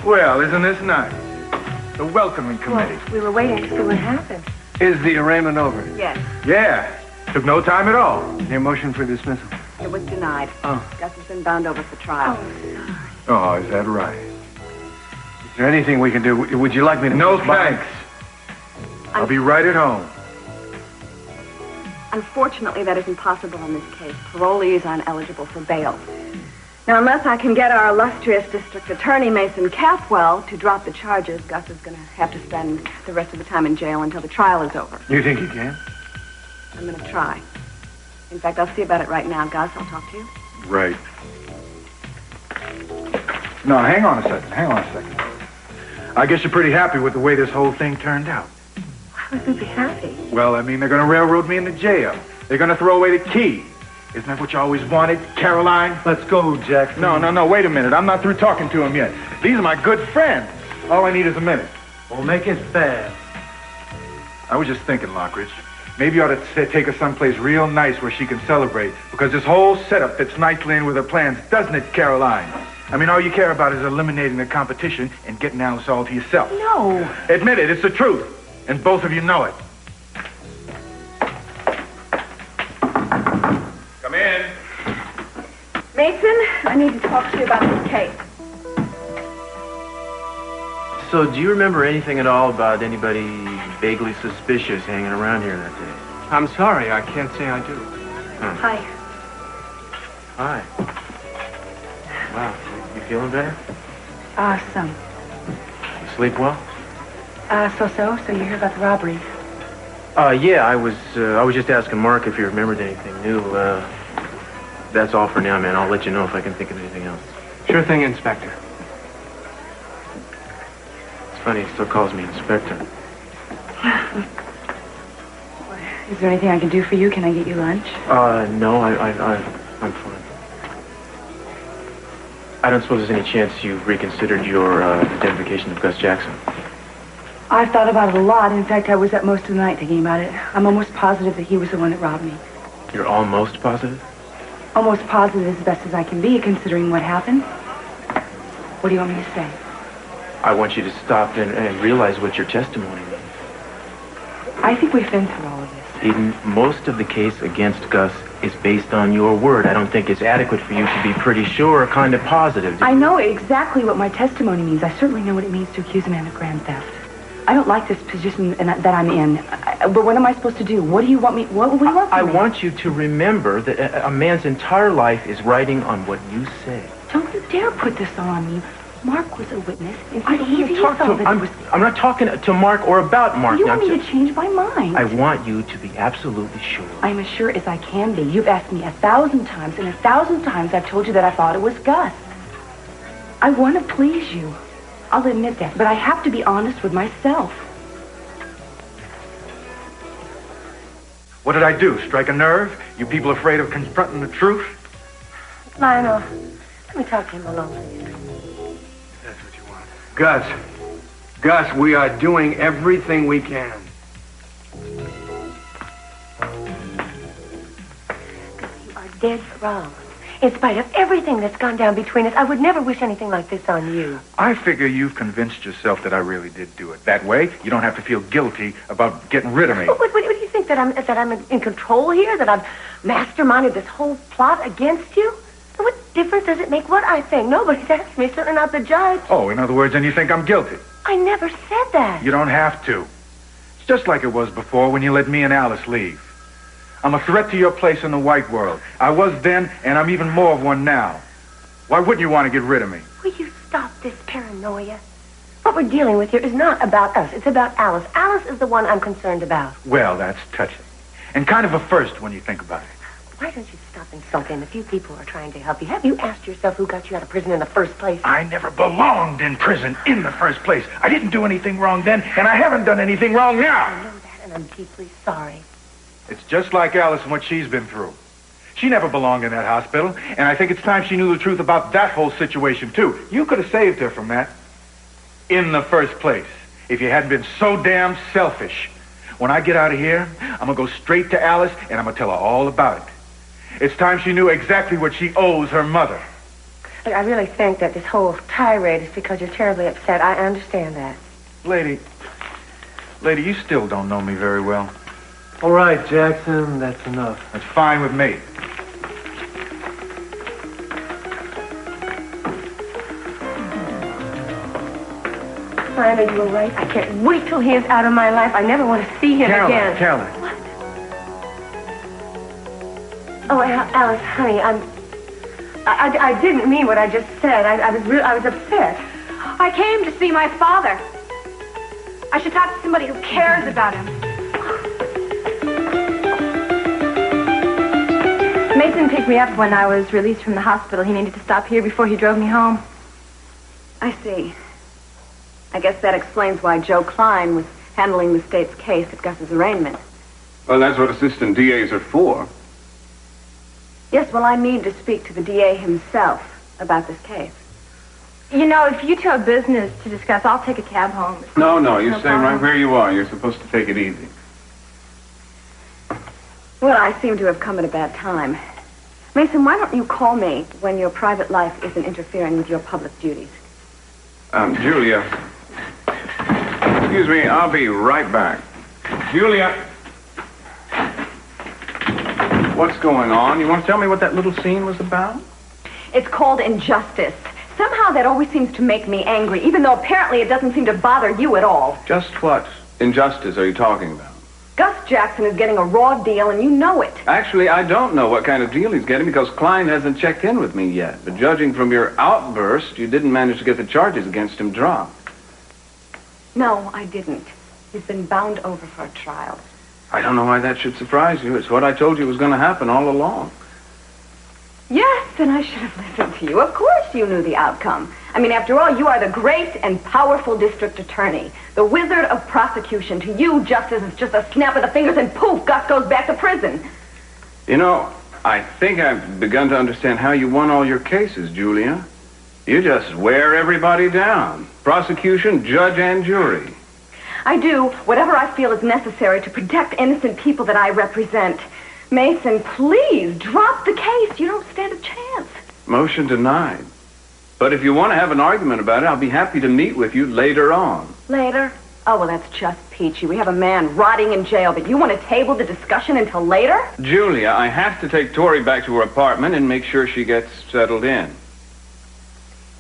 Well, isn't this nice? The welcoming committee. Well, we were waiting to see what happened. Is the arraignment over? Yes. Yeah. Took no time at all. Your motion for dismissal? It was denied. Oh. Gus has been bound over for trial. Oh, is that right? Is there anything we can do? Would you like me to... No, thanks. I'll be right at home. Unfortunately, that isn't possible in this case. Parolees aren't eligible for bail. Now, unless I can get our illustrious district attorney, Mason Capwell, to drop the charges, Gus is going to have to spend the rest of the time in jail until the trial is over. You think you can? I'm going to try. In fact, I'll see about it right now. Gus, I'll talk to you. Right. No, hang on a second. Hang on a second. I guess you're pretty happy with the way this whole thing turned out. Why would we be happy? Well, I mean, they're going to railroad me into jail. They're going to throw away the key. Isn't that what you always wanted, Caroline? Let's go, Jack. No, wait a minute. I'm not through talking to him yet. These are my good friends. All I need is a minute. We'll make it fast. I was just thinking, Lockridge, maybe you ought to take her someplace real nice where she can celebrate, because this whole setup fits nicely in with her plans, doesn't it, Caroline? I mean, all you care about is eliminating the competition and getting Alice all to yourself. No. Admit it, it's the truth. And both of you know it. Come in. Mason, I need to talk to you about this case. So, do you remember anything at all about anybody vaguely suspicious hanging around here that day? I'm sorry, I can't say I do. Hi. Hi. Wow, you feeling better? Some. You sleep well? So you hear about the robbery? Yeah, I was just asking Mark if he remembered anything new. That's all for now, man. I'll let you know if I can think of anything else. Sure thing, Inspector. It's funny, he still calls me Inspector. Is there anything I can do for you? Can I get you lunch? No, I'm fine. I don't suppose there's any chance you've reconsidered your identification of Gus Jackson? I've thought about it a lot. In fact, I was up most of the night thinking about it. I'm almost positive that he was the one that robbed me. You're almost positive? Almost positive as best as I can be, considering what happened. What do you want me to say? I want you to stop and realize what your testimony means. I think we've been through all of this. Eden, most of the case against Gus is based on your word. I don't think it's adequate for you to be pretty sure or kind of positive. I know exactly what my testimony means. I certainly know what it means to accuse a man of grand theft. I don't like this position that I'm in. But what am I supposed to do? What do you want me? What do you want from me? I want you to remember that a man's entire life is riding on what you say. Don't you dare put this all on me. Mark was a witness. I'm not talking to Mark or about Mark. You want me to change my mind? I want you to be absolutely sure. I'm as sure as I can be. You've asked me 1,000 times, and 1,000 times I've told you that I thought it was Gus. I want to please you. I'll admit that, but I have to be honest with myself. What did I do? Strike a nerve? You people afraid of confronting the truth? Lionel, let me talk to him alone, please. That's what you want. Gus, we are doing everything we can. You are dead wrong. In spite of everything that's gone down between us, I would never wish anything like this on you. I figure you've convinced yourself that I really did do it. That way, you don't have to feel guilty about getting rid of me. What do you think, that I'm in control here? That I've masterminded this whole plot against you? What difference does it make what I think? Nobody's asked me, certainly not the judge. Oh, in other words, then you think I'm guilty? I never said that. You don't have to. It's just like it was before when you let me and Alice leave. I'm a threat to your place in the white world. I was then, and I'm even more of one now. Why wouldn't you want to get rid of me? Will you stop this paranoia? What we're dealing with here is not about us. It's about Alice. Alice is the one I'm concerned about. Well, that's touching. And kind of a first when you think about it. Why don't you stop insulting the few people who are trying to help you? Have you asked yourself who got you out of prison in the first place? I never belonged in prison in the first place. I didn't do anything wrong then, and I haven't done anything wrong now. I know that, and I'm deeply sorry. It's just like Alice and what she's been through. She never belonged in that hospital, and I think it's time she knew the truth about that whole situation, too. You could have saved her from that in the first place if you hadn't been so damn selfish. When I get out of here, I'm going to go straight to Alice, and I'm going to tell her all about it. It's time she knew exactly what she owes her mother. Look, I really think that this whole tirade is because you're terribly upset. I understand that. Lady, you still don't know me very well. All right, Jackson, that's enough. That's fine with me. Finally, you were right. I can't wait till he is out of my life. I never want to see him again. Carolyn. What? Oh, Alice, honey, I didn't mean what I just said. I was upset. I came to see my father. I should talk to somebody who cares about him. Mason picked me up when I was released from the hospital. He needed to stop here before he drove me home. I see. I guess that explains why Joe Klein was handling the state's case at Gus's arraignment. Well, that's what assistant DAs are for. Yes, well, I need to speak to the DA himself about this case. You know, if you two have business to discuss, I'll take a cab home. No, you're staying right where you are. You're supposed to take it easy. Well, I seem to have come at a bad time. Mason, why don't you call me when your private life isn't interfering with your public duties? Julia. Excuse me, I'll be right back. Julia. What's going on? You want to tell me what that little scene was about? It's called injustice. Somehow that always seems to make me angry, even though apparently it doesn't seem to bother you at all. Just what injustice are you talking about? Gus Jackson is getting a raw deal, and you know it. Actually, I don't know what kind of deal he's getting because Klein hasn't checked in with me yet. But judging from your outburst, you didn't manage to get the charges against him dropped. No, I didn't. He's been bound over for a trial. I don't know why that should surprise you. It's what I told you was going to happen all along. Yes, and I should have listened to you. Of course you knew the outcome. I mean, after all, you are the great and powerful district attorney, the wizard of prosecution. To you, justice is just a snap of the fingers and poof, Gus goes back to prison. You know, I think I've begun to understand how you won all your cases, Julia. You just wear everybody down. Prosecution, judge, and jury. I do whatever I feel is necessary to protect innocent people that I represent. Mason, please, drop the case. You don't stand a chance. Motion denied. But if you want to have an argument about it, I'll be happy to meet with you later on. Later? Oh, well, that's just peachy. We have a man rotting in jail, but you want to table the discussion until later? Julia, I have to take Tori back to her apartment and make sure she gets settled in.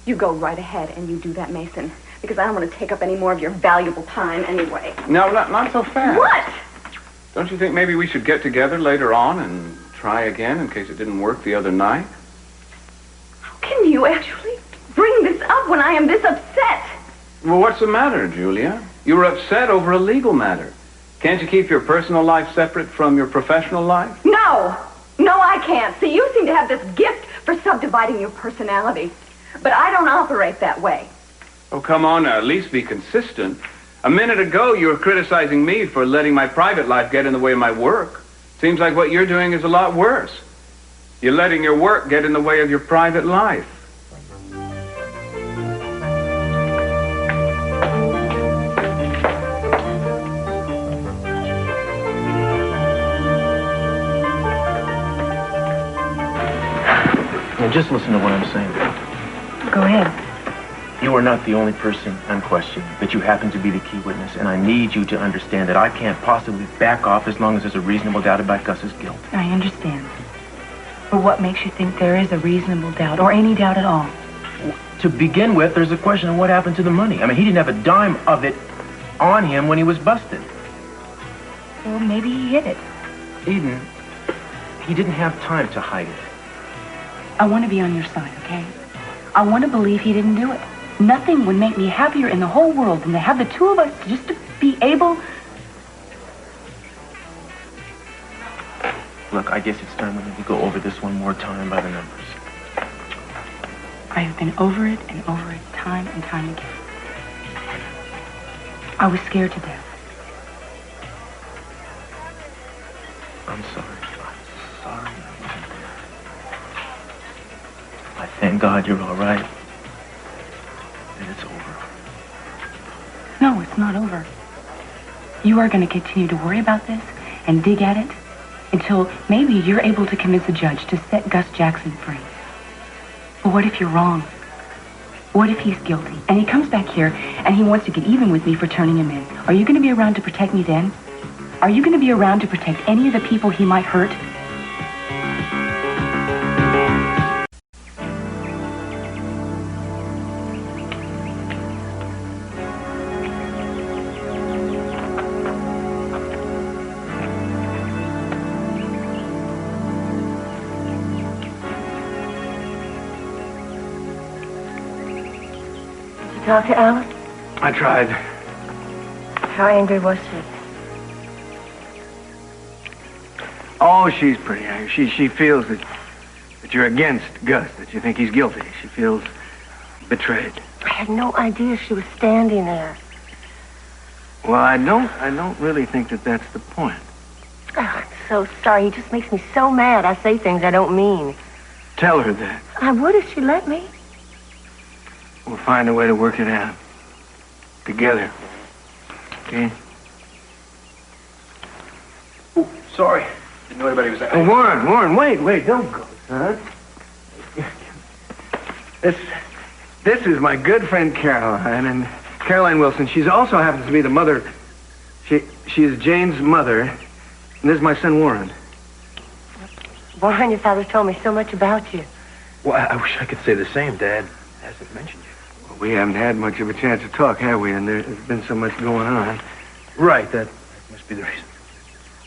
You go right ahead and you do that, Mason, because I don't want to take up any more of your valuable time anyway. No, not so fast. What? Don't you think maybe we should get together later on and try again in case it didn't work the other night? How can you actually bring this up when I am this upset? Well, what's the matter, Julia? You were upset over a legal matter. Can't you keep your personal life separate from your professional life? No, I can't. See, you seem to have this gift for subdividing your personality. But I don't operate that way. Oh, come on now, at least be consistent. A minute ago, you were criticizing me for letting my private life get in the way of my work. Seems like what you're doing is a lot worse. You're letting your work get in the way of your private life. Now, just listen to what I'm saying. Go ahead. You are not the only person I'm questioning, but you happen to be the key witness, and I need you to understand that I can't possibly back off as long as there's a reasonable doubt about Gus's guilt. I understand. But what makes you think there is a reasonable doubt, or any doubt at all? To begin with, there's a question of what happened to the money. I mean, he didn't have a dime of it on him when he was busted. Well, maybe he hid it. Eden, he didn't have time to hide it. I want to be on your side, okay? I want to believe he didn't do it. Nothing would make me happier in the whole world than to have the two of us just to be able... Look, I guess it's time we need to go over this one more time by the numbers. I have been over it and over it, time and time again. I was scared to death. I'm sorry. I thank God you're all right. And it's over. No, it's not over. You are going to continue to worry about this and dig at it until maybe you're able to convince the judge to set Gus Jackson free. But what if you're wrong? What if he's guilty, and he comes back here, and he wants to get even with me for turning him in? Are you going to be around to protect me then? Are you going to be around to protect any of the people he might hurt? Talk to Alice? I tried. How angry was she? Oh, she's pretty angry. She feels that you're against Gus, that you think he's guilty. She feels betrayed. I had no idea she was standing there. Well, I don't really think that that's the point. Oh, I'm so sorry. He just makes me so mad. I say things I don't mean. Tell her that. I would if she let me. We'll find a way to work it out. Together. Okay? Oh, sorry. Didn't know anybody was out. Oh, Warren, wait, don't go, son. This is my good friend Caroline, and Caroline Wilson. She also happens to be the mother. She is Jane's mother, and this is my son Warren. Warren, your father told me so much about you. Well, I wish I could say the same. Dad hasn't mentioned you. Well, we haven't had much of a chance to talk, have we? And there's been so much going on. Right, that must be the reason.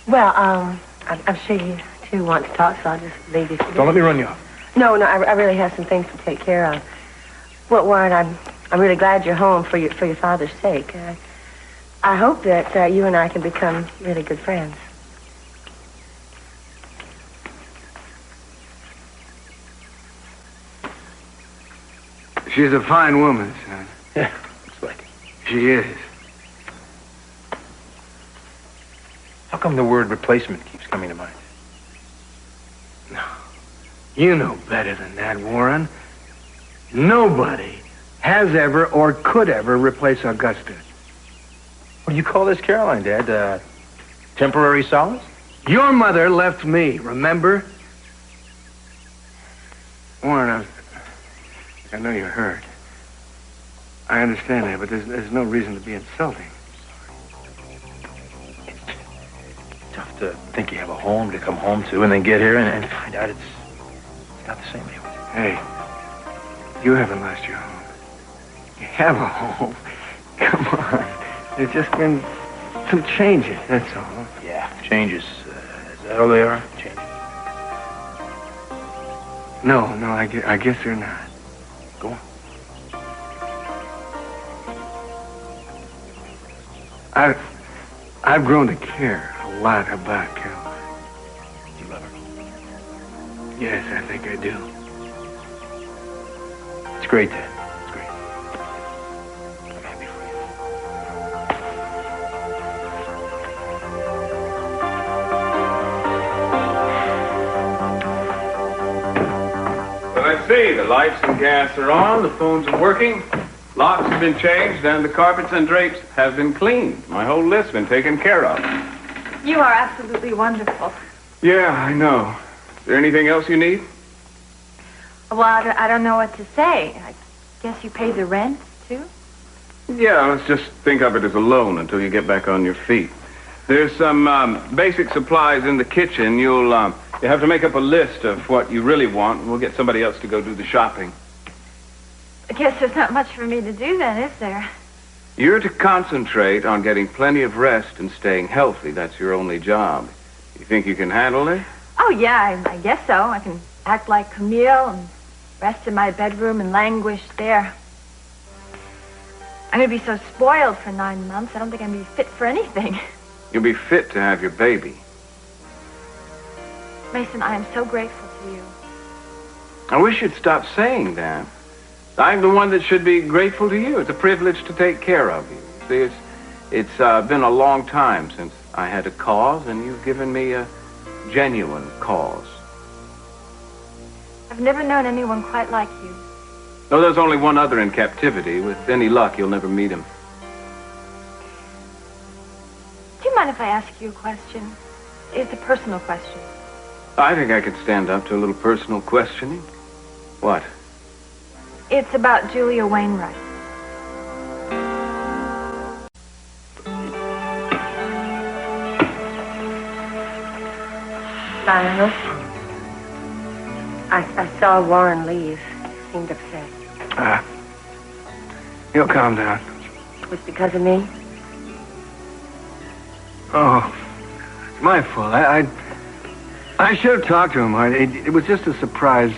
Well, I'm sure you two want to talk, so I'll just leave you for Don't let me run you off. No, I really have some things to take care of. Well, Warren, I'm really glad you're home for your father's sake. I hope that you and I can become really good friends. She's a fine woman, son. Yeah, looks like it. She is. How come the word replacement keeps coming to mind? No. You know better than that, Warren. Nobody has ever or could ever replace Augusta. What do you call this, Caroline, Dad? Temporary solace? Your mother left me, remember? Warren, I know you're hurt. I understand that, but there's no reason to be insulting. It's tough to think you have a home to come home to and then get here and find out it's not the same anymore. Hey, you haven't lost your home. You have a home. Come on. There's just been some changes, that's all. Yeah, changes. Is that all they are? Changes. No, I guess they're not. Go on. I've grown to care a lot about Caroline. Do you love her? Yes, I think I do. It's great, Dad. It's great. I'm happy for you. Well, let's see. The lights and gas are on. The phones are working. Locks have been changed, and the carpets and drapes have been cleaned. My whole list's been taken care of. You are absolutely wonderful. Yeah, I know. Is there anything else you need? Well, I don't know what to say. I guess you pay the rent, too? Yeah, let's just think of it as a loan until you get back on your feet. There's some basic supplies in the kitchen. You'll have to make up a list of what you really want, and we'll get somebody else to go do the shopping. I guess there's not much for me to do then, is there? You're to concentrate on getting plenty of rest and staying healthy. That's your only job. You think you can handle it? Oh, yeah, I guess so. I can act like Camille and rest in my bedroom and languish there. I'm going to be so spoiled for 9 months, I don't think I'm going to be fit for anything. You'll be fit to have your baby. Mason, I am so grateful to you. I wish you'd stop saying that. I'm the one that should be grateful to you. It's a privilege to take care of you. See, it's been a long time since I had a cause, and you've given me a genuine cause. I've never known anyone quite like you. No, there's only one other in captivity. With any luck, you'll never meet him. Do you mind if I ask you a question? It's a personal question. I think I could stand up to a little personal questioning. What? It's about Julia Wainwright. Lionel, I saw Warren leave. He seemed upset. He'll calm down. It was because of me? Oh, it's my fault. I should have talked to him. It was just a surprise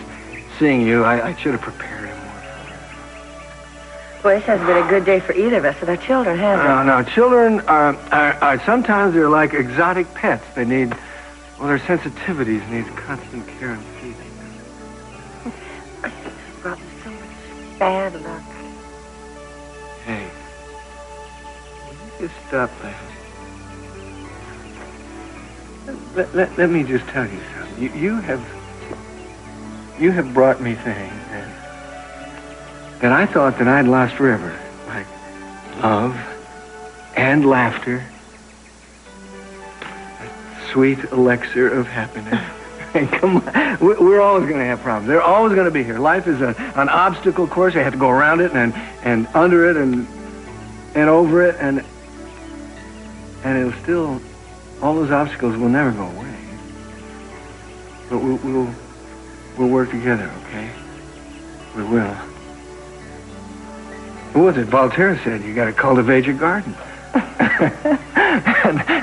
seeing you. I should have prepared him more for it. Well, this hasn't been a good day for either of us with our children, has it? No. Children are sometimes they're like exotic pets. They need, well, their sensitivities need constant care and feeding. It's brought me so much bad luck. Hey, will you just stop laughing? Let me just tell you something. You have brought me things that I thought that I'd lost forever, like love and laughter, a sweet elixir of happiness. Hey, come on, we're always going to have problems. They're always going to be here. Life is an obstacle course. You have to go around it and under it and over it, and it'll still. All those obstacles will never go away. But we'll work together, okay? We will. What was it? Voltaire said you got to cultivate your garden.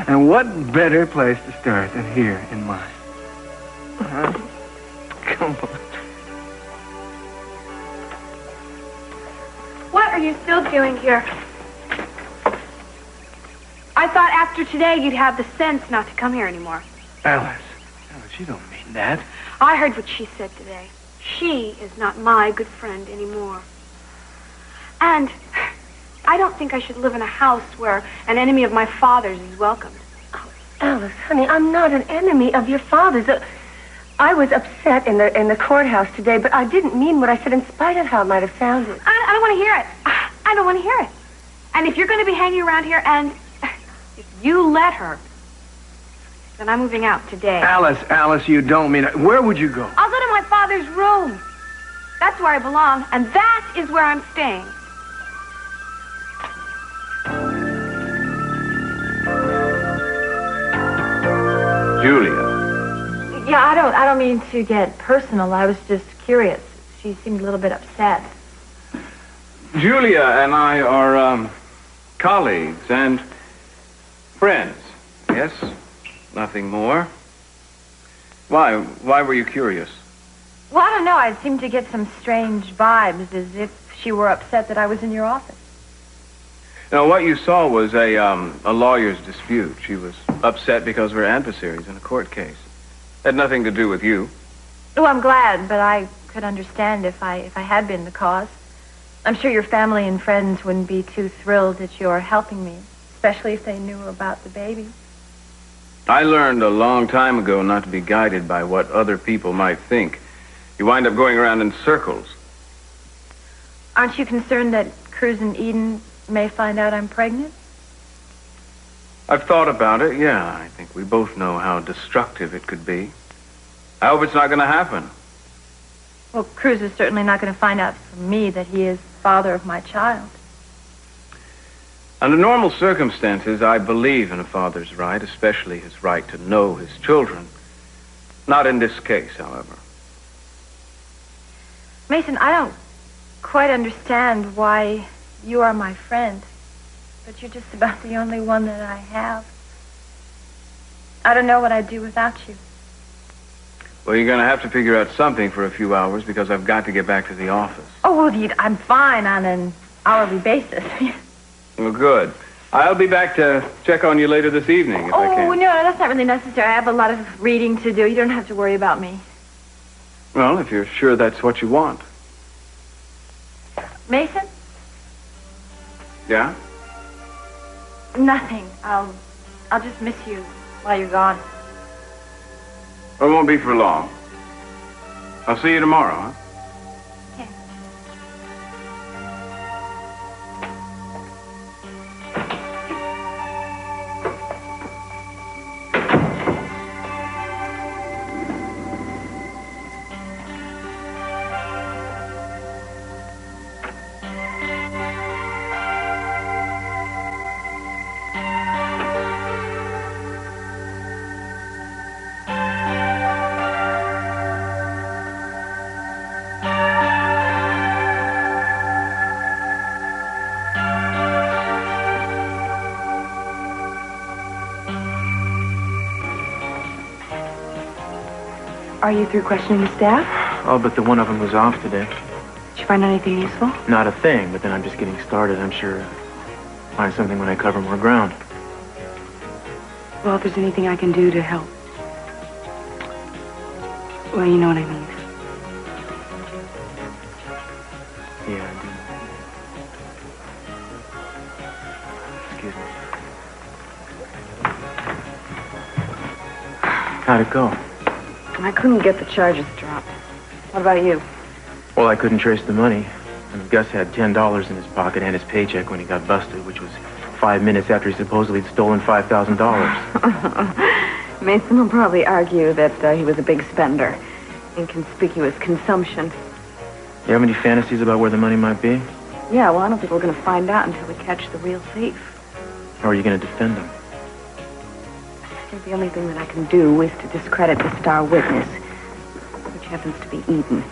and what better place to start than here in mine? Huh? Come on. What are you still doing here? I thought after today you'd have the sense not to come here anymore. Alice, you don't mean that. I heard what she said today. She is not my good friend anymore. And I don't think I should live in a house where an enemy of my father's is welcomed. Oh, Alice, honey, I'm not an enemy of your father's. I was upset in the courthouse today, but I didn't mean what I said in spite of how it might have sounded. I don't want to hear it. I don't want to hear it. And if you're going to be hanging around here and if you let her, then I'm moving out today. Alice, you don't mean it. Where would you go? I'll go to my father's room. That's where I belong, and that is where I'm staying. Julia. Yeah, I don't mean to get personal. I was just curious. She seemed a little bit upset. Julia and I are colleagues and friends. Yes? Nothing more? Why were you curious? Well, I don't know. I seemed to get some strange vibes, as if she were upset that I was in your office. No, what you saw was a lawyer's dispute. She was upset because we're adversaries in a court case. Had nothing to do with you. Oh, I'm glad, but I could understand if I had been the cause. I'm sure your family and friends wouldn't be too thrilled that you're helping me, especially if they knew about the baby. I learned a long time ago not to be guided by what other people might think. You wind up going around in circles. Aren't you concerned that Cruz and Eden may find out I'm pregnant? I've thought about it, yeah. I think we both know how destructive it could be. I hope it's not going to happen. Well, Cruz is certainly not going to find out from me that he is father of my child. Under normal circumstances, I believe in a father's right, especially his right to know his children. Not in this case, however. Mason, I don't quite understand why you are my friend, but you're just about the only one that I have. I don't know what I'd do without you. Well, you're going to have to figure out something for a few hours because I've got to get back to the office. Oh, well, I'm fine on an hourly basis. Well, good. I'll be back to check on you later this evening if I can. Oh, no, that's not really necessary. I have a lot of reading to do. You don't have to worry about me. Well, if you're sure that's what you want. Mason? Yeah? Nothing. I'll just miss you while you're gone. Well, it won't be for long. I'll see you tomorrow, huh? Okay. Are you through questioning the staff? Oh, but the one of them was off today. Did you find anything useful? Not a thing, but then I'm just getting started. I'm sure I'll find something when I cover more ground. Well, if there's anything I can do to help. Well, you know what I mean. Yeah, I do. Excuse me. How'd it go? I couldn't get the charges dropped. What about you? Well, I couldn't trace the money. And Gus had $10 in his pocket and his paycheck when he got busted, which was 5 minutes after he supposedly had stolen $5,000. Mason will probably argue that he was a big spender. Inconspicuous consumption. You have any fantasies about where the money might be? Yeah, well, I don't think we're going to find out until we catch the real thief. Or are you going to defend him? I think the only thing that I can do is to discredit the star witness, which happens to be Eden.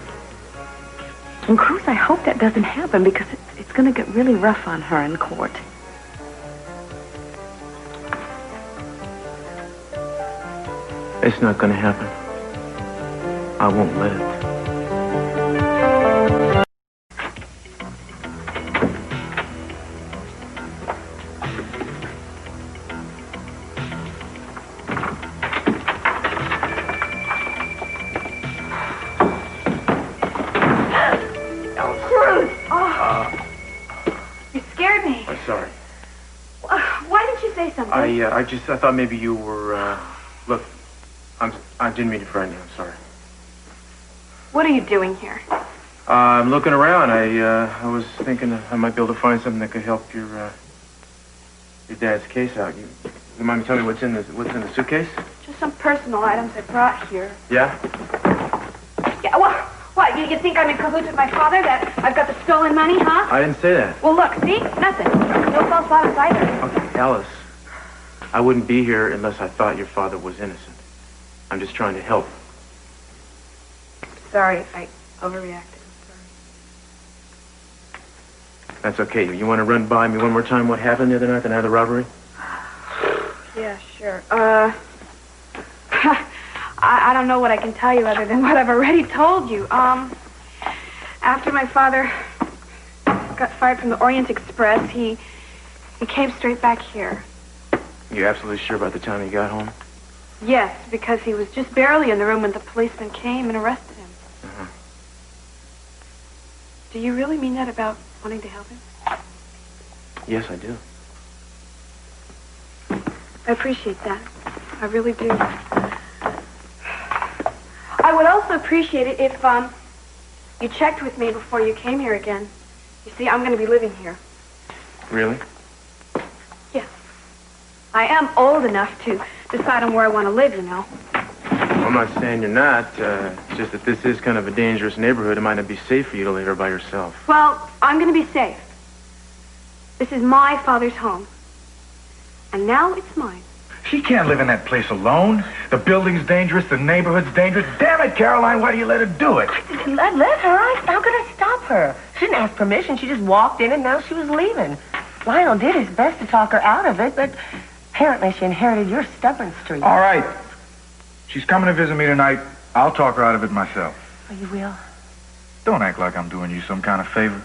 And Cruz, I hope that doesn't happen because it's going to get really rough on her in court. It's not going to happen. I won't let it. Cruz! Oh. You scared me. I'm sorry. Why didn't you say something? I thought maybe you were, look, I didn't mean to frighten you. I'm sorry. What are you doing here? I'm looking around. I was thinking I might be able to find something that could help your dad's case out. You mind me telling me what's in the suitcase? Just some personal items I brought here. Yeah? Yeah, well, what, you think I'm in cahoots with my father, that I've got the stolen money, huh? I didn't say that. Well, look, see? Nothing. No false items either. Okay, Alice, I wouldn't be here unless I thought your father was innocent. I'm just trying to help. Sorry, I overreacted. That's okay. You want to run by me one more time what happened the other night, the night of the robbery? Yeah, sure. I don't know what I can tell you other than what I've already told you. After my father got fired from the Orient Express, he came straight back here. You absolutely sure about the time he got home? Yes, because he was just barely in the room when the policeman came and arrested him. Uh-huh. Do you really mean that about wanting to help him? Yes, I do. I appreciate that. I really do. I would also appreciate it if, you checked with me before you came here again. You see, I'm going to be living here. Really? Yes. I am old enough to decide on where I want to live, you know. I'm not saying you're not. It's just that this is kind of a dangerous neighborhood. It might not be safe for you to live here by yourself. Well, I'm going to be safe. This is my father's home. And now it's mine. She can't live in that place alone. The building's dangerous, the neighborhood's dangerous. Damn it, Caroline, why do you let her do it? Let her. How could I stop her? She didn't ask permission. She just walked in and now she was leaving. Lionel did his best to talk her out of it, but apparently she inherited your stubborn streak. All right. She's coming to visit me tonight. I'll talk her out of it myself. Oh, you will? Don't act like I'm doing you some kind of favor.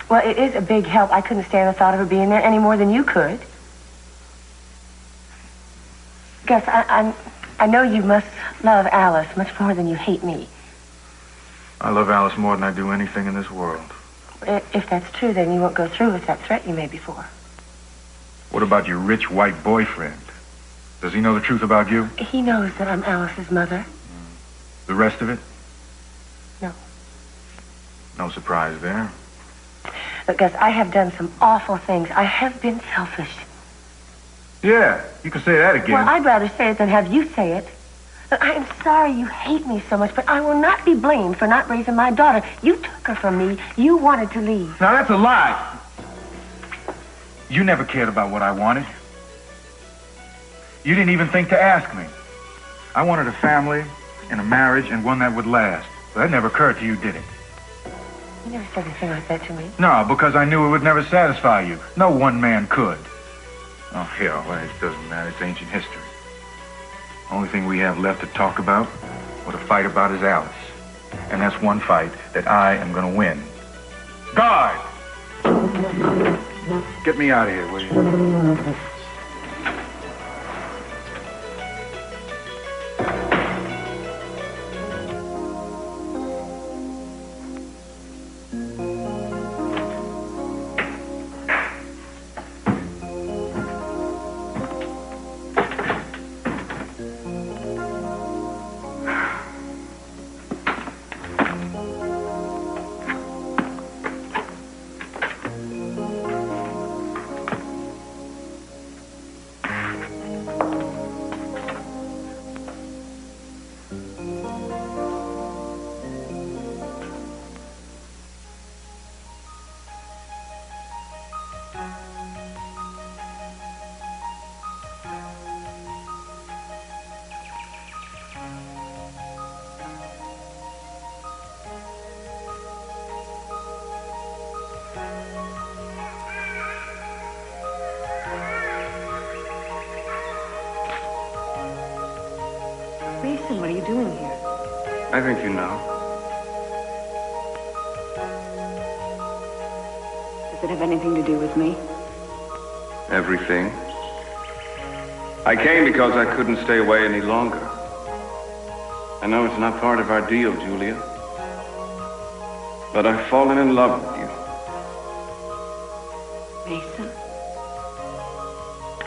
Well, it is a big help. I couldn't stand the thought of her being there any more than you could. Gus, I know you must love Alice much more than you hate me. I love Alice more than I do anything in this world. If that's true, then you won't go through with that threat you made before. What about your rich white boyfriend? Does he know the truth about you? He knows that I'm Alice's mother. The rest of it? No. No surprise there. But, Gus, I have done some awful things. I have been selfish. Yeah, you can say that again. Well, I'd rather say it than have you say it. Look, I am sorry you hate me so much, but I will not be blamed for not raising my daughter. You took her from me. You wanted to leave. Now, that's a lie. You never cared about what I wanted. You didn't even think to ask me. I wanted a family and a marriage and one that would last. But that never occurred to you, did it? You never said anything like that to me. No, because I knew it would never satisfy you. No one man could. Oh, hell, well, it doesn't matter. It's ancient history. Only thing we have left to talk about What a fight about is Alice. And that's one fight that I am going to win. Guard! Get me out of here, will you? Mason, what are you doing here? I think you know. Does it have anything to do with me? Everything. I came because I couldn't stay away any longer. I know it's not part of our deal, Julia. But I've fallen in love with you. Mason?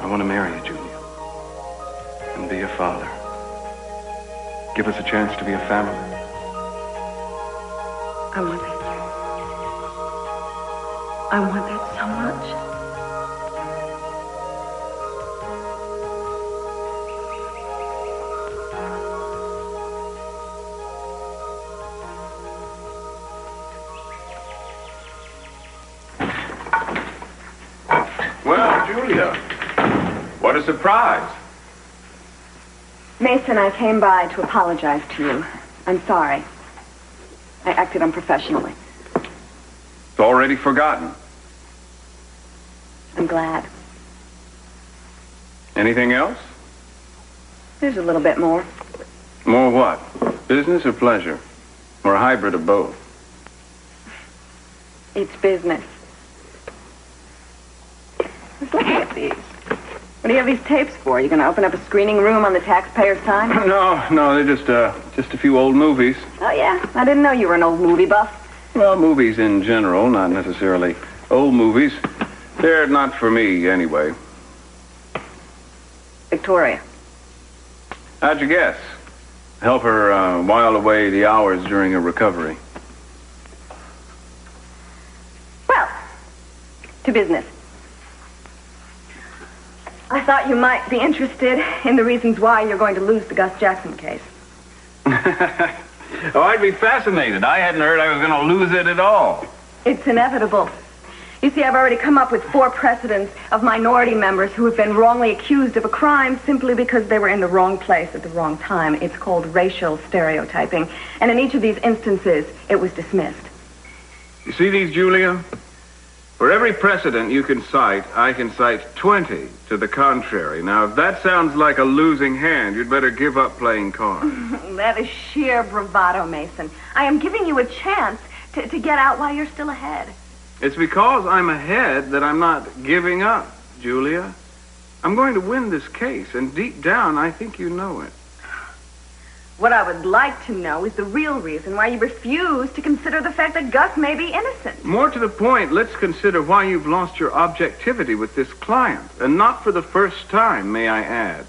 I want to marry you, Julia. And be a father. Give us a chance to be a family. I want that. I want that so much. Well, Julia, what a surprise. Mason, I came by to apologize to you. I'm sorry. I acted unprofessionally. It's already forgotten. I'm glad. Anything else? There's a little bit more. More what? Business or pleasure? Or a hybrid of both? It's business. Let's look at these. What do you have these tapes for? You going to open up a screening room on the taxpayer's time? No, they're just a few old movies. Oh, yeah? I didn't know you were an old movie buff. Well, movies in general, not necessarily old movies. They're not for me, anyway. Victoria. How'd you guess? Help her while away the hours during her recovery. Well, to business. I thought you might be interested in the reasons why you're going to lose the Gus Jackson case. Oh, I'd be fascinated. I hadn't heard I was going to lose it at all. It's inevitable. You see, I've already come up with 4 precedents of minority members who have been wrongly accused of a crime simply because they were in the wrong place at the wrong time. It's called racial stereotyping. And in each of these instances, it was dismissed. You see these, Julia? For every precedent you can cite, I can cite 20 to the contrary. Now, if that sounds like a losing hand, you'd better give up playing cards. That is sheer bravado, Mason. I am giving you a chance to get out while you're still ahead. It's because I'm ahead that I'm not giving up, Julia. I'm going to win this case, and deep down, I think you know it. What I would like to know is the real reason why you refuse to consider the fact that Gus may be innocent. More to the point, let's consider why you've lost your objectivity with this client. And not for the first time, may I add.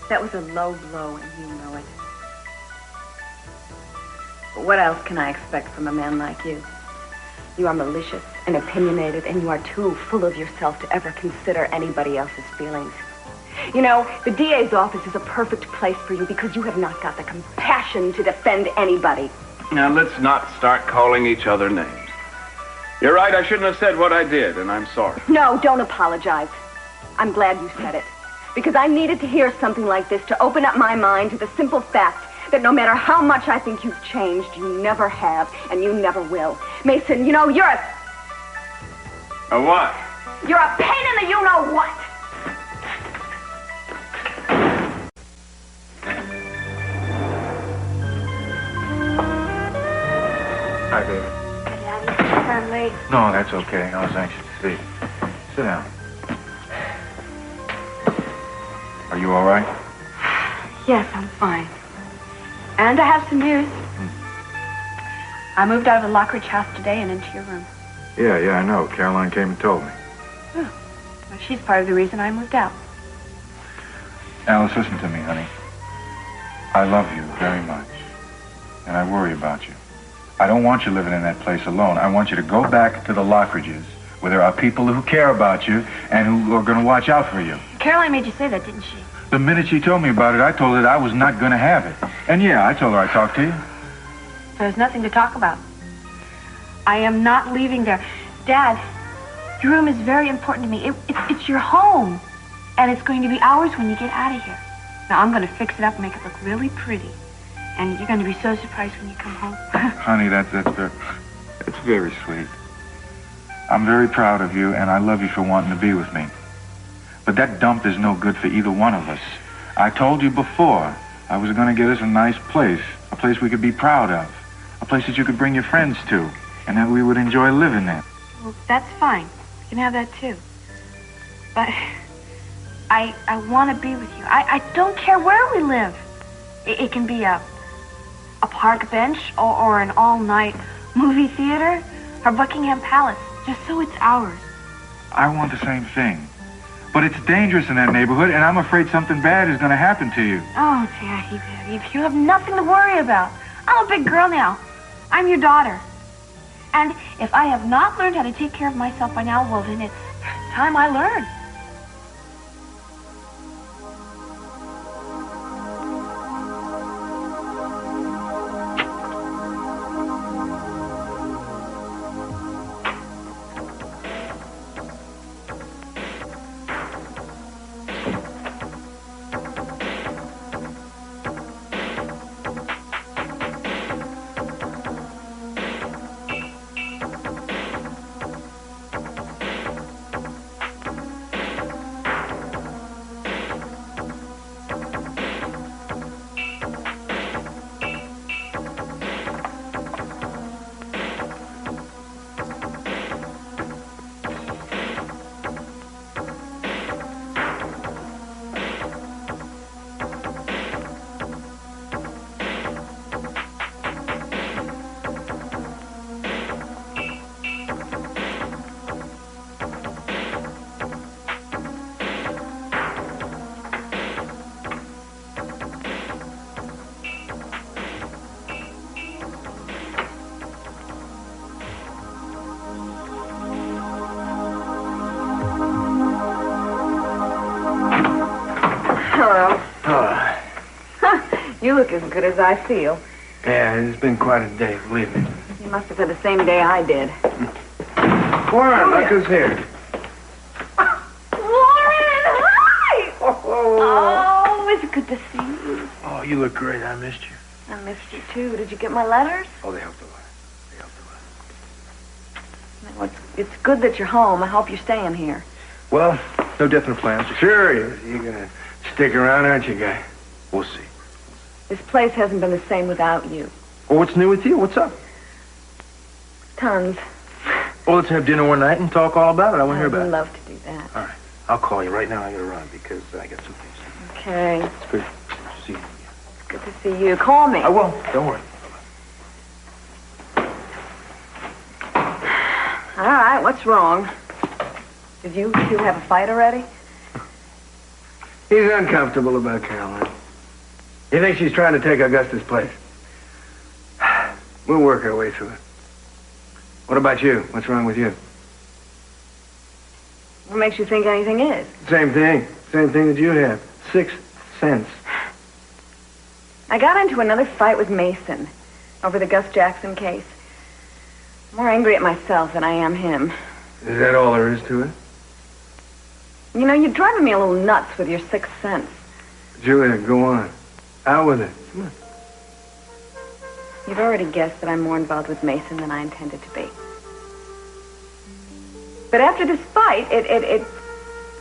That was a low blow, and you know it. But what else can I expect from a man like you? You are malicious and opinionated, and you are too full of yourself to ever consider anybody else's feelings. You know, the DA's office is a perfect place for you because you have not got the compassion to defend anybody. Now, let's not start calling each other names. You're right, I shouldn't have said what I did, and I'm sorry. No, don't apologize. I'm glad you said it. Because I needed to hear something like this to open up my mind to the simple fact that no matter how much I think you've changed, you never have, and you never will. Mason, you know, you're a... A what? You're a pain in the you-know-what. Hi, baby. I'm late. No, that's okay. I was anxious to see you. Sit down. Are you all right? Yes, I'm fine. And I have some news. I moved out of the Lockridge house today and into your room. Yeah, I know. Caroline came and told me. Oh. Well, she's part of the reason I moved out. Alice, listen to me, honey. I love you very much. And I worry about you. I don't want you living in that place alone. I want you to go back to the Lockridges, where there are people who care about you and who are going to watch out for you. Caroline made you say that, didn't she? The minute she told me about it, I told her that I was not going to have it. And yeah, I told her I'd talk to you. There's nothing to talk about. I am not leaving there. Dad, your room is very important to me. It's your home. And it's going to be ours when you get out of here. Now, I'm going to fix it up and make it look really pretty. And you're going to be so surprised when you come home. Honey, that's very sweet. I'm very proud of you, and I love you for wanting to be with me. But that dump is no good for either one of us. I told you before I was going to get us a nice place, a place we could be proud of, a place that you could bring your friends to, and that we would enjoy living in. Well, that's fine. You can have that, too. But I want to be with you. I don't care where we live. It can be a park bench or an all-night movie theater or Buckingham Palace, just so it's ours. I want the same thing. But it's dangerous in that neighborhood, and I'm afraid something bad is going to happen to you. Oh, Daddy, you have nothing to worry about. I'm a big girl now. I'm your daughter. And if I have not learned how to take care of myself by now, well, then it's time I learn. You look as good as I feel. Yeah, it's been quite a day, believe me. You must have had the same day I did. Warren, look who's here. Warren, hi! Oh, it's good to see you. Oh, you look great. I missed you. I missed you, too. Did you get my letters? Oh, they helped a lot. Well, it's good that you're home. I hope you're staying here. Well, no definite plans. Sure is. You're going to stick around, aren't you, guy? We'll see. This place hasn't been the same without you. Well, what's new with you? What's up? Tons. Well, let's have dinner one night and talk all about it. I want to hear about it. I'd love to do that. All right. I'll call you right now. I got to run because I got some things. Okay. It's good to see you. It's good to see you. Call me. I will. Don't worry. All right. What's wrong? Did you two have a fight already? He's uncomfortable about Caroline. He thinks she's trying to take Augusta's place. We'll work our way through it. What about you? What's wrong with you? What makes you think anything is? Same thing. Same thing that you have. 6 cents. I got into another fight with Mason over the Gus Jackson case. I'm more angry at myself than I am him. Is that all there is to it? You know, you're driving me a little nuts with your 6 cents. Julia, go on. Out with it. Come on. You've already guessed that I'm more involved with Mason than I intended to be. But after this fight, it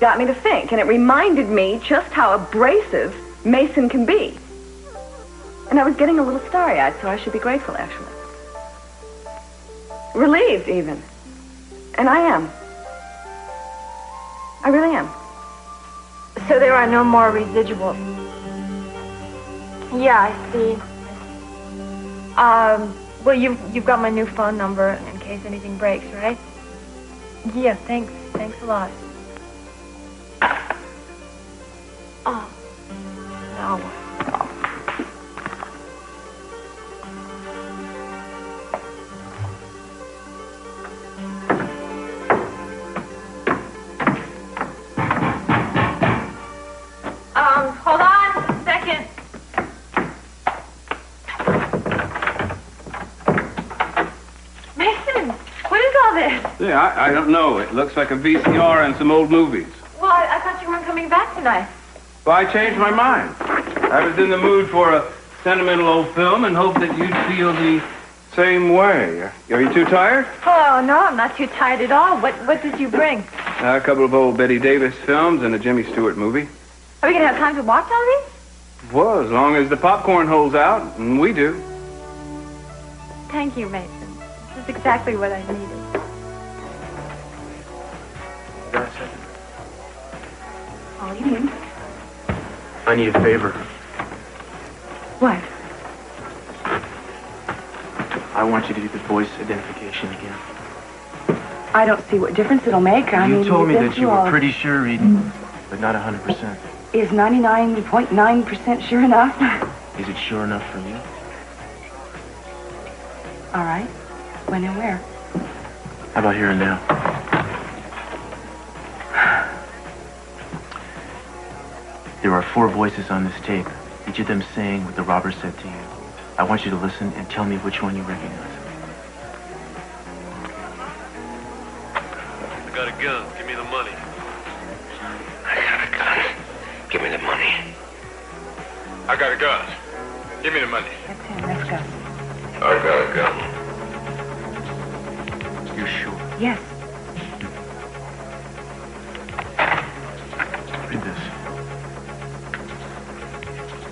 got me to think, and it reminded me just how abrasive Mason can be. And I was getting a little starry-eyed, so I should be grateful, actually. Relieved, even. And I am. I really am. So there are no more residuals. Yeah, I see. Well, you've got my new phone number in case anything breaks, right? Yeah, thanks. Thanks a lot. Oh, no. Hold on a second. Mason, what is all this? Yeah, I don't know. It looks like a VCR and some old movies. Well, I thought you weren't coming back tonight. Well, I changed my mind. I was in the mood for a sentimental old film and hoped that you'd feel the same way. Are you too tired? Oh, no, I'm not too tired at all. What did you bring? A couple of old Betty Davis films and a Jimmy Stewart movie. Are we going to have time to watch all these? Well, as long as the popcorn holds out, and we do. Thank you, Mason. This is exactly what I needed. All you need. I need a favor. What? I want you to do the voice identification again. I don't see what difference it'll make. I mean, You told me you've that been you through all were of pretty sure, Eden, but not 100%. Is 99.9% sure enough? Is it sure enough for you? All right. When and where? How about here and now? There are 4 voices on this tape, each of them saying what the robber said to you. I want you to listen and tell me which one you recognize. I got a gun. Give me the money. I got a gun. Give me the money. I got a gun. Give me the money. That's him. Let's go. I got a gun. You're sure? Yes. Read this.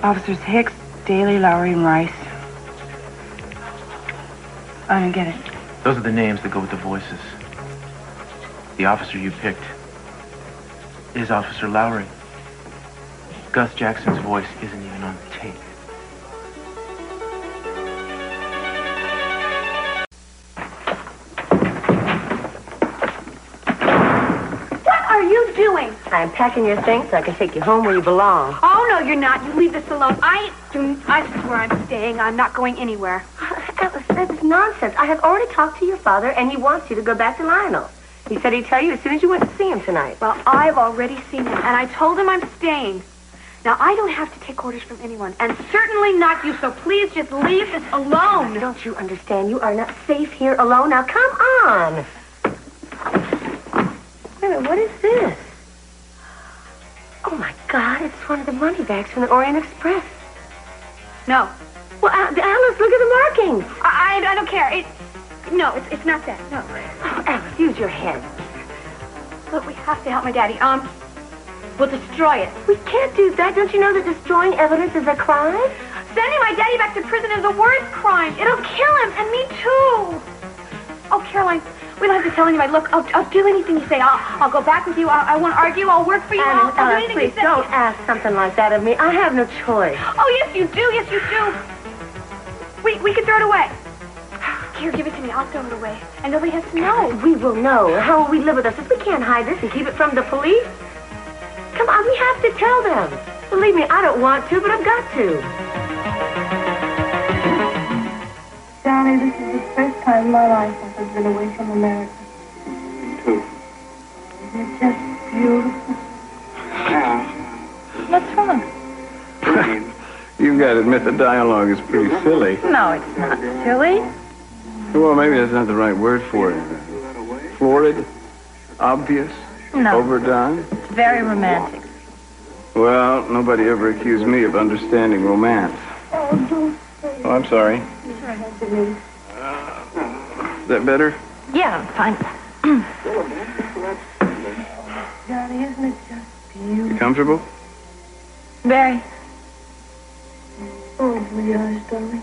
Officers Hicks, Daly, Lowry, and Rice. I don't get it. Those are the names that go with the voices. The officer you picked is Officer Lowry. Gus Jackson's voice isn't even on the tape. What are you doing? I'm packing your things so I can take you home where you belong. Oh, no, you're not. You leave this alone. I swear I'm staying. I'm not going anywhere. Alice, that's nonsense. I have already talked to your father, and he wants you to go back to Lionel. He said he'd tell you as soon as you went to see him tonight. Well, I've already seen him, and I told him I'm staying. Now, I don't have to take orders from anyone, and certainly not you, so please just leave this alone. Don't you understand? You are not safe here alone. Now, come on. Wait a minute, what is this? Oh, my God, it's one of the money bags from the Orient Express. No. Well, Alice, look at the markings. I don't care. No, it's not that. No. Oh, Alice, use your head. Look, we have to help my daddy. We'll destroy it. We can't do that. Don't you know that destroying evidence is a crime? Sending my daddy back to prison is the worst crime. It'll kill him, and me too. Oh, Caroline, we don't have to tell anybody. Look, I'll do anything you say. I'll go back with you. I won't argue. I'll work for you. I'll do anything please you say. don't ask something like that of me. I have no choice. Oh, yes, you do. Yes, you do. We can throw it away. Here, give it to me. I'll throw it away. And nobody has to know. We will know. How will we live with us if we can't hide this and keep it from the police? Come on, we have to tell them. Believe me, I don't want to, but I've got to. Johnny, this is the first time in my life I've been away from America. Me too. Isn't it just beautiful? Yeah. What's wrong? You've got to admit the dialogue is pretty silly. No, it's not silly. Well, maybe that's not the right word for it. Florid? Obvious? No. Overdone? It's very romantic. Well, nobody ever accused me of understanding romance. Oh, I'm sorry. Is that better? Yeah, I'm fine. Johnny, isn't it just beautiful? You comfortable? Very. Oh, yours, darling.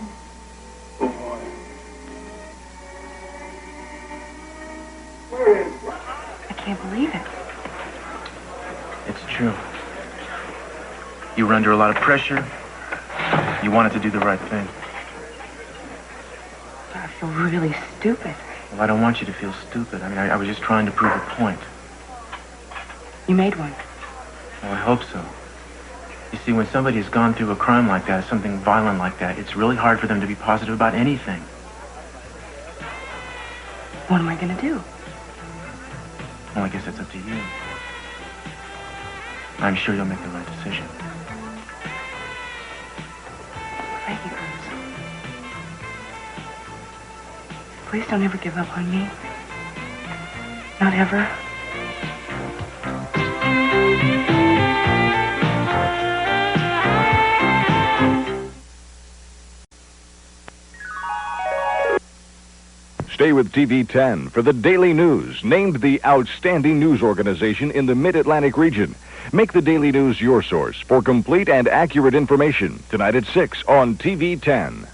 can't believe it. It's true. You were under a lot of pressure. You wanted to do the right thing. I feel really stupid. Well, I don't want you to feel stupid. I mean, I was just trying to prove a point. You made one. Well, I hope so. You see, when somebody has gone through a crime like that, something violent like that, it's really hard for them to be positive about anything. What am I going to do? Well, I guess that's up to you. I'm sure you'll make the right decision. Thank you, Bruce. Please don't ever give up on me. Not ever. Stay with TV 10 for the Daily News, named the outstanding news organization in the Mid-Atlantic region. Make the Daily News your source for complete and accurate information tonight at 6 on TV 10.